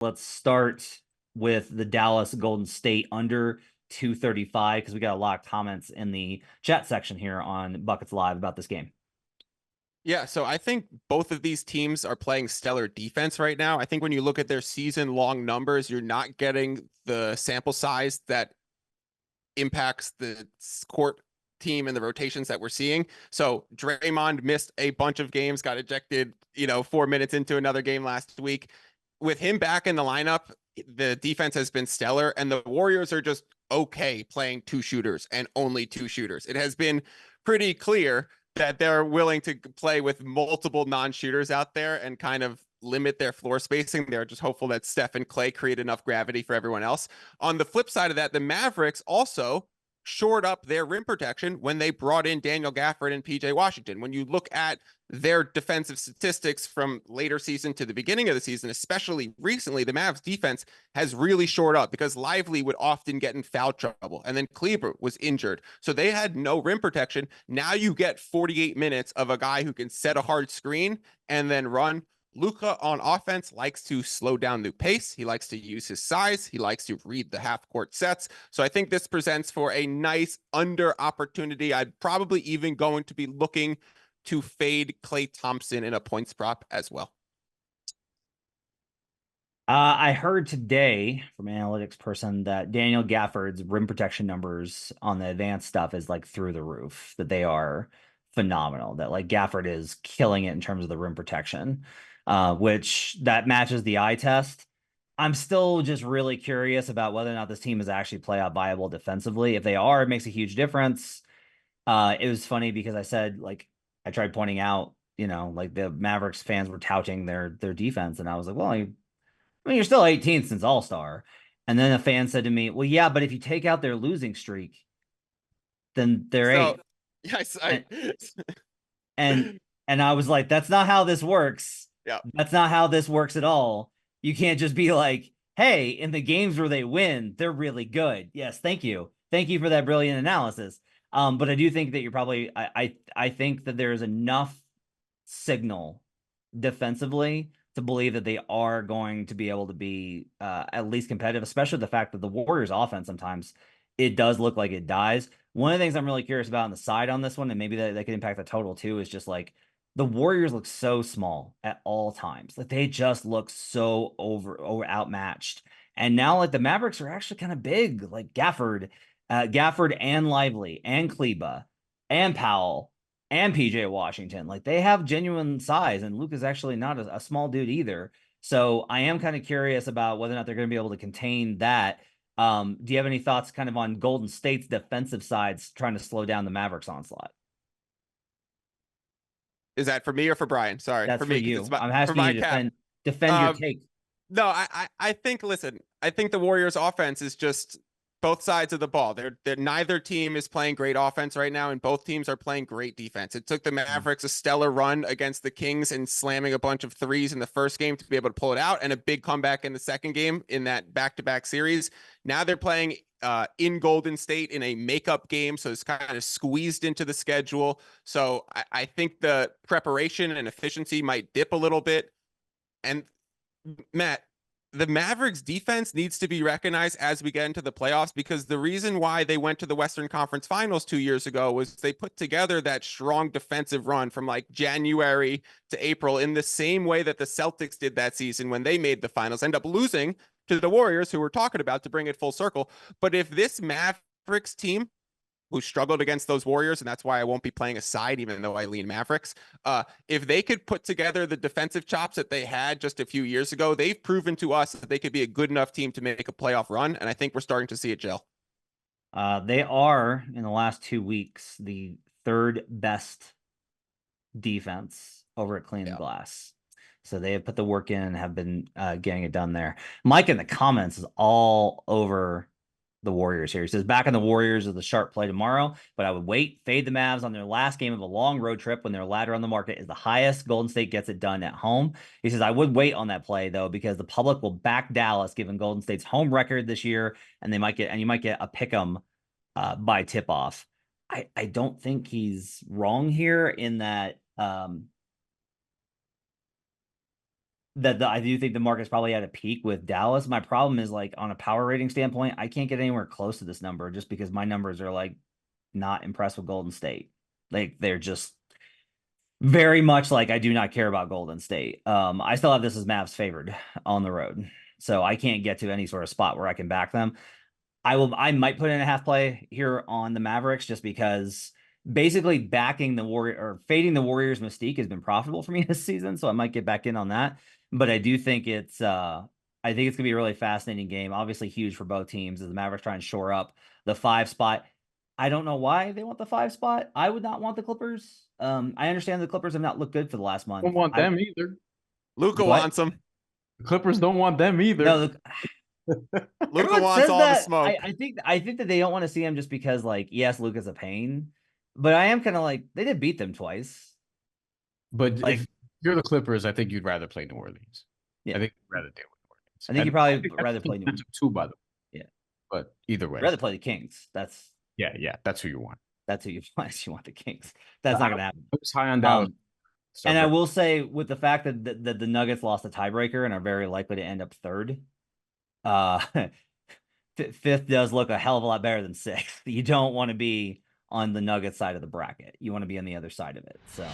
Let's start with the Dallas Golden State under 235 because we got a lot of comments in the chat section here on Buckets Live about this game. Yeah, so I think both of these teams are playing stellar defense right now. I think when you look at their season-long numbers, you're not getting the sample size that impacts the court team and the rotations that we're seeing. So Draymond missed a bunch of games, got ejected, 4 minutes into another game last week. With him back in the lineup, the defense has been stellar, and the Warriors are just okay playing two shooters and only two shooters. It has been pretty clear that they're willing to play with multiple non-shooters out there and kind of limit their floor spacing. They're just hopeful that Steph and Clay create enough gravity for everyone else. On the flip side of that, the Mavericks also shored up their rim protection when they brought in Daniel Gafford and PJ Washington. When you look at their defensive statistics from later season to the beginning of the season, especially recently, the Mavs defense has really shored up because Lively would often get in foul trouble, and then Kleber was injured. So they had no rim protection. Now you get 48 minutes of a guy who can set a hard screen and then run. Luka on offense likes to slow down the pace. He likes to use his size. He likes to read the half court sets. So I think this presents for a nice under opportunity. I'd probably even going to be looking to fade Klay Thompson in a points prop as well. I heard today from an analytics person that Daniel Gafford's rim protection numbers on the advanced stuff is like through the roof, that they are phenomenal, that like Gafford is killing it in terms of the rim protection, which that matches the eye test. I'm still just really curious about whether or not this team is actually playoff viable defensively. If they are, it makes a huge difference. It was funny because I said, like, I tried pointing out, like the Mavericks fans were touting their defense, and I was like, well, I mean, you're still 18th since All-Star. And then a fan said to me, well, yeah, but if you take out their losing streak, then they're eighth. Yes, and I was like, that's not how this works. Yeah. That's not how this works at all. You can't just be like, hey, in the games where they win, they're really good. Yes, thank you. Thank you for that brilliant analysis. But I do think that you're probably I think that there's enough signal defensively to believe that they are going to be able to be at least competitive, especially the fact that the Warriors offense sometimes it does look like it dies. One of the things I'm really curious about on the side on this one, and maybe that could impact the total too, is just like the Warriors look so small at all times. Like they just look so over outmatched. And now like the Mavericks are actually kind of big, like Gafford and Lively and Kleba and Powell and PJ Washington. Like they have genuine size, and Luke is actually not a small dude either. So I am kind of curious about whether or not they're going to be able to contain that. Do you have any thoughts kind of on Golden State's defensive sides trying to slow down the Mavericks onslaught? Is that for me or for Bryan? Sorry, That's for for me because you. it's I'm for asking my you to cap. defend your take. No, I think listen, I think the Warriors offense is just both sides of the ball. They're neither team is playing great offense right now, and both teams are playing great defense. It took the Mavericks a stellar run against the Kings and slamming a bunch of threes in the first game to be able to pull it out, and a big comeback in the second game in that back-to-back series. Now they're playing in Golden State in a makeup game, so it's kind of squeezed into the schedule. So I think the preparation and efficiency might dip a little bit. And Matt, the Mavericks defense needs to be recognized as we get into the playoffs, because the reason why they went to the Western Conference Finals 2 years ago was they put together that strong defensive run from like January to April in the same way that the Celtics did that season when they made the finals, end up losing to the Warriors, who we're talking about, to bring it full circle. But if this Mavericks team, who struggled against those Warriors, and that's why I won't be playing a side, even though I lean Mavericks. If they could put together the defensive chops that they had just a few years ago, they've proven to us that they could be a good enough team to make a playoff run, and I think we're starting to see it gel. They are, in the last 2 weeks, the third best defense over at Clean Glass. So they have put the work in and have been getting it done there. Mike in the comments is all over the Warriors here. He says, back on the Warriors of the sharp play tomorrow, but I would wait, fade the Mavs on their last game of a long road trip when their ladder on the market is the highest. Golden State gets it done at home. He says, I would wait on that play, though, because the public will back Dallas, given Golden State's home record this year, and you might get a pick 'em by tip-off. I don't think he's wrong here in that that I do think the market's probably at a peak with Dallas. My problem is like on a power rating standpoint, I can't get anywhere close to this number just because my numbers are like not impressed with Golden State. Like they're just very much like I do not care about Golden State. I still have this as Mavs favored on the road. So I can't get to any sort of spot where I can back them. I might put in a half play here on the Mavericks just because basically backing the Warrior or fading the Warriors mystique has been profitable for me this season. So I might get back in on that. But I do think I think it's gonna be a really fascinating game. Obviously huge for both teams as the Mavericks try and shore up the 5 spot. I don't know why they want the 5 spot. I would not want the Clippers. I understand the Clippers have not looked good for the last month. Don't want them either. Luka What? wants them. The Clippers don't want them either. No, Luka everyone wants says all the that. smoke. I think that they don't want to see him just because, like, yes, Luka's a pain, but I am kind of like they did beat them twice. But Like, if you're the Clippers, I think you'd rather play New Orleans. yeah, I think you'd rather deal with New Orleans. I think you probably rather play New Orleans too, by the way. Yeah, But either way, rather play the Kings. yeah, that's who you want. That's who you want. You want the Kings. That's not gonna happen. I was high on Dallas. And I will say, with the fact that the Nuggets lost a tiebreaker and are very likely to end up third, fifth does look a hell of a lot better than sixth. You don't want to be on the Nuggets side of the bracket. You want to be on the other side of it. So.